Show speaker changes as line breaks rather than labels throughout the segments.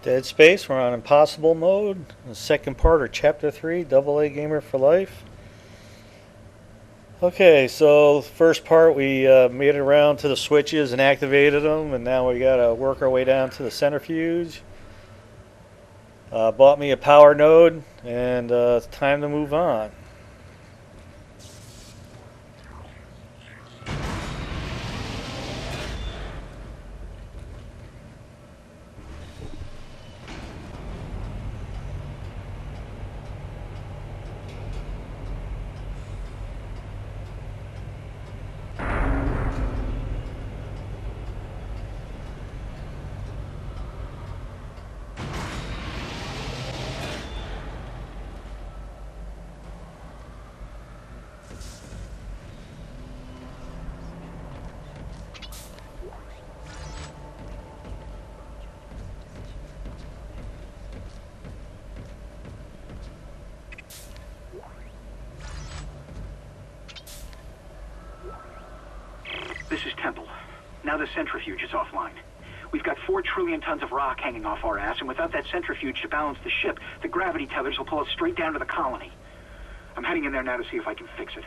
Dead Space, we're on Impossible mode. The second part of Chapter 3, AA Gamer for Life. Okay, so first part we made it around to the switches and activated them, and now we gotta work our way down to the centrifuge. Bought me a power node, and it's time to move on.
This is Temple. Now the centrifuge is offline. We've got 4 trillion tons of rock hanging off our ass, and without that centrifuge to balance the ship, the gravity tethers will pull us straight down to the colony. I'm heading in there now to see if I can fix it.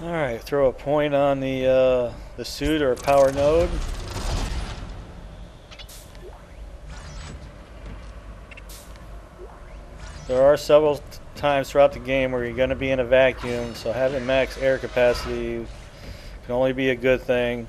Alright, throw a point on the suit or a power node. There are several times throughout the game where you're going to be in a vacuum, so having max air capacity can only be a good thing.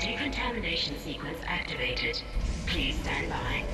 Decontamination sequence activated. Please stand by.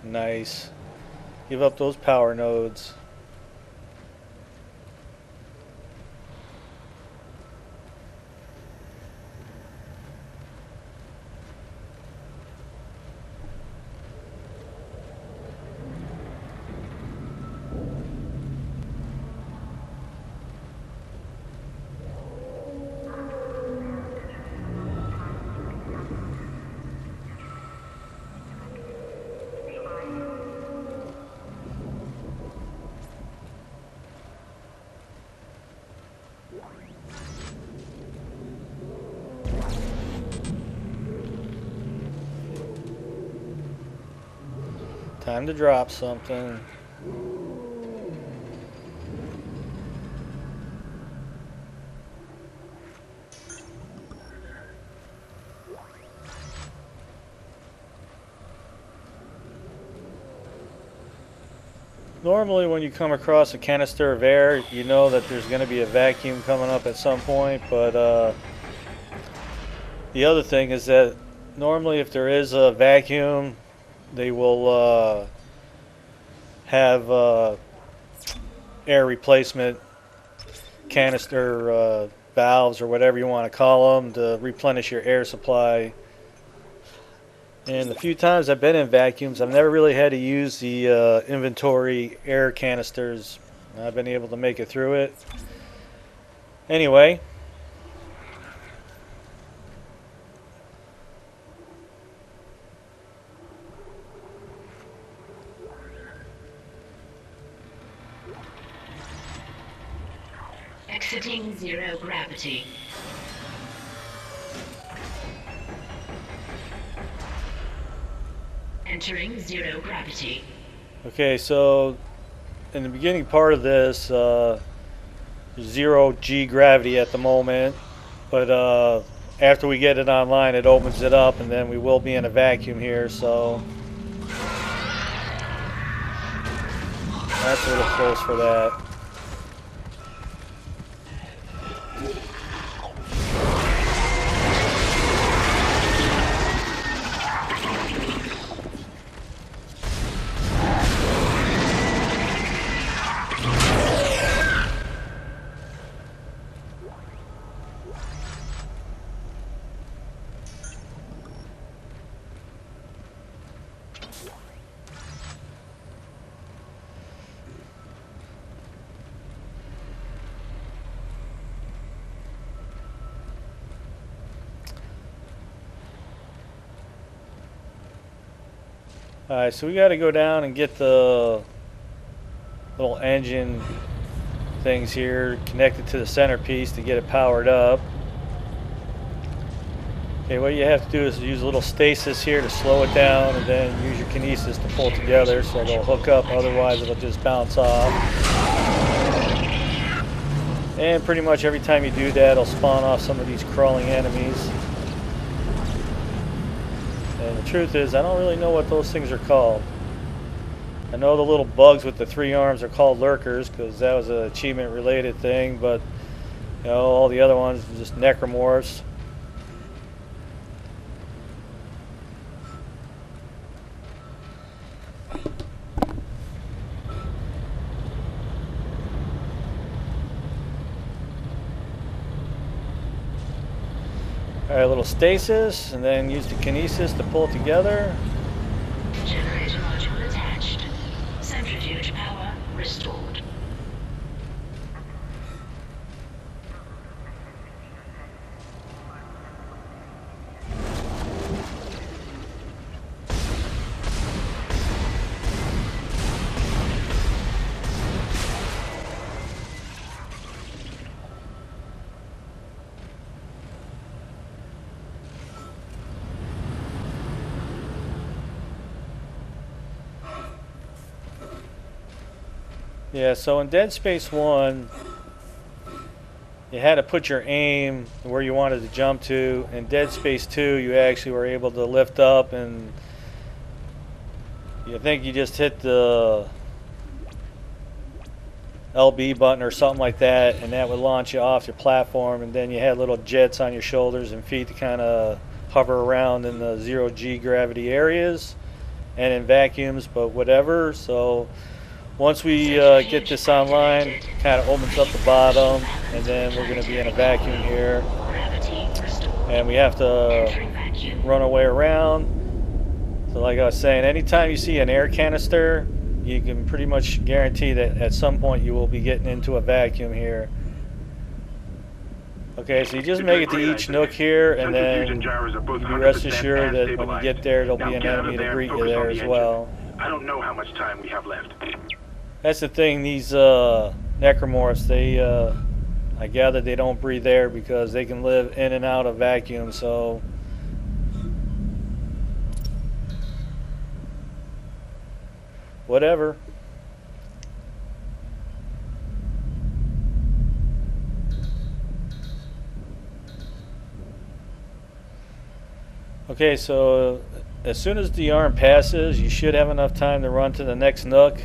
Nice. Give up those power nodes. Time to drop something. Normally when you come across a canister of air, you know that there's going to be a vacuum coming up at some point, but the other thing is that normally if there is a vacuum, they will have air replacement canister valves or whatever you want to call them to replenish your air supply. And the few times I've been in vacuums, I've never really had to use the inventory air canisters. I've been able to make it through it. Anyway.
Exiting zero gravity. Entering zero gravity.
Okay, so in the beginning part of this, there's 0 G gravity at the moment, but after we get it online, it opens it up, and then we will be in a vacuum here, so that's a little close for that. Alright, so we got to go down and get the little engine things here connected to the centerpiece to get it powered up. Okay, what you have to do is use a little stasis here to slow it down, and then use your kinesis to pull together so they'll hook up, otherwise it'll just bounce off. And pretty much every time you do that, it'll spawn off some of these crawling enemies. And the truth is, I don't really know what those things are called. I know the little bugs with the 3 arms are called lurkers, because that was an achievement related thing, but you know, all the other ones are just necromorphs. Alright, a little stasis, and then use the kinesis to pull it together.
Generator module attached. Centrifuge power restored.
Yeah, so in Dead Space 1, you had to put your aim where you wanted to jump to. In Dead Space 2, you actually were able to lift up, and you think you just hit the LB button or something like that, and that would launch you off your platform, and then you had little jets on your shoulders and feet to kind of hover around in the 0 G gravity areas. and in vacuums, but whatever. So once we get this online, kind of opens up the bottom, and then we're going to be in a vacuum here, and we have to run our way around. So like I was saying, anytime you see an air canister, you can pretty much guarantee that at some point you will be getting into a vacuum here. Okay, so you just make it to each nook here, and then you be rest assured that when you get there, there'll be an enemy to greet you there as well.
I don't know how much time we have left.
That's the thing, these necromorphs, they, I gather they don't breathe air because they can live in and out of vacuums, so... whatever. Okay, so as soon as the arm passes, you should have enough time to run to the next nook.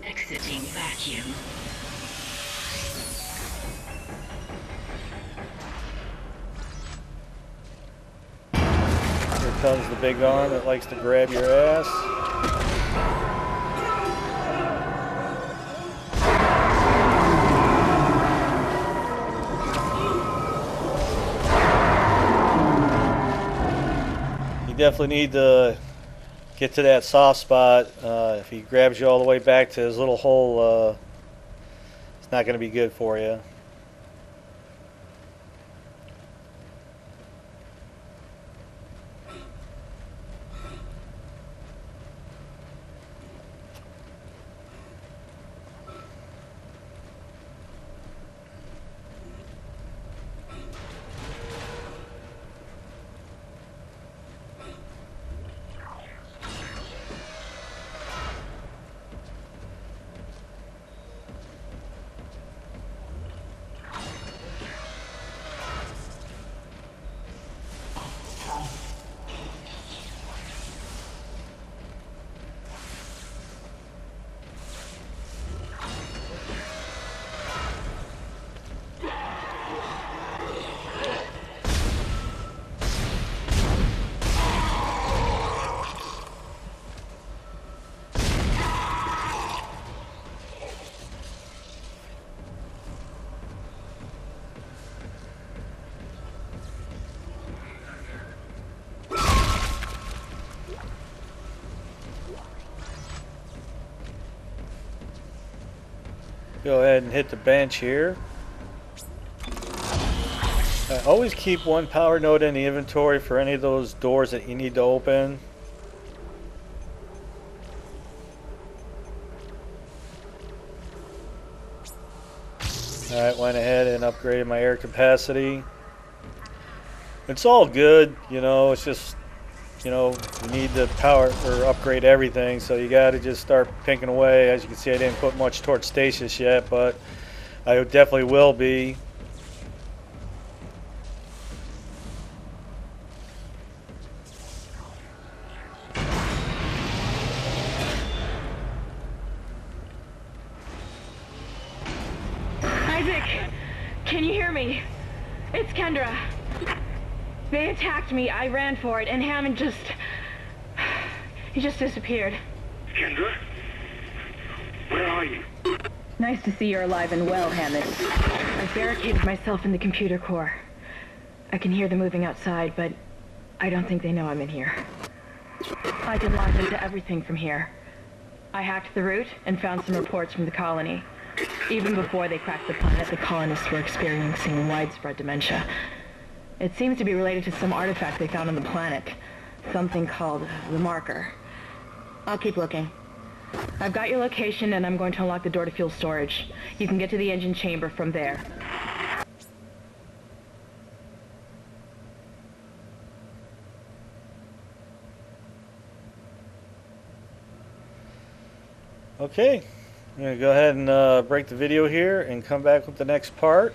Exiting vacuum.
Here comes the big arm that likes to grab your ass. You definitely need to get to that soft spot. If he grabs you all the way back to his little hole, it's not going to be good for you. Go ahead and hit the bench here. Always keep one power node in the inventory for any of those doors that you need to open. Alright, went ahead and upgraded my air capacity. It's all good, you know, it's just, you know, you need to power or upgrade everything, so you got to just start pinking away. As you can see, I didn't put much towards stasis yet, but I definitely will be.
Isaac, can you hear me? It's Kendra. They attacked me, I ran for it, and Hammond he just disappeared.
Kendra? Where are you?
Nice to see you're alive and well, Hammond. I've barricaded myself in the computer core. I can hear them moving outside, but I don't think they know I'm in here. I can launch into everything from here. I hacked the route and found some reports from the colony. Even before they cracked the planet, the colonists were experiencing widespread dementia. It seems to be related to some artifact they found on the planet. Something called the Marker. I'll keep looking. I've got your location and I'm going to unlock the door to fuel storage. You can get to the engine chamber from there.
Okay, I'm going to go ahead and break the video here and come back with the next part.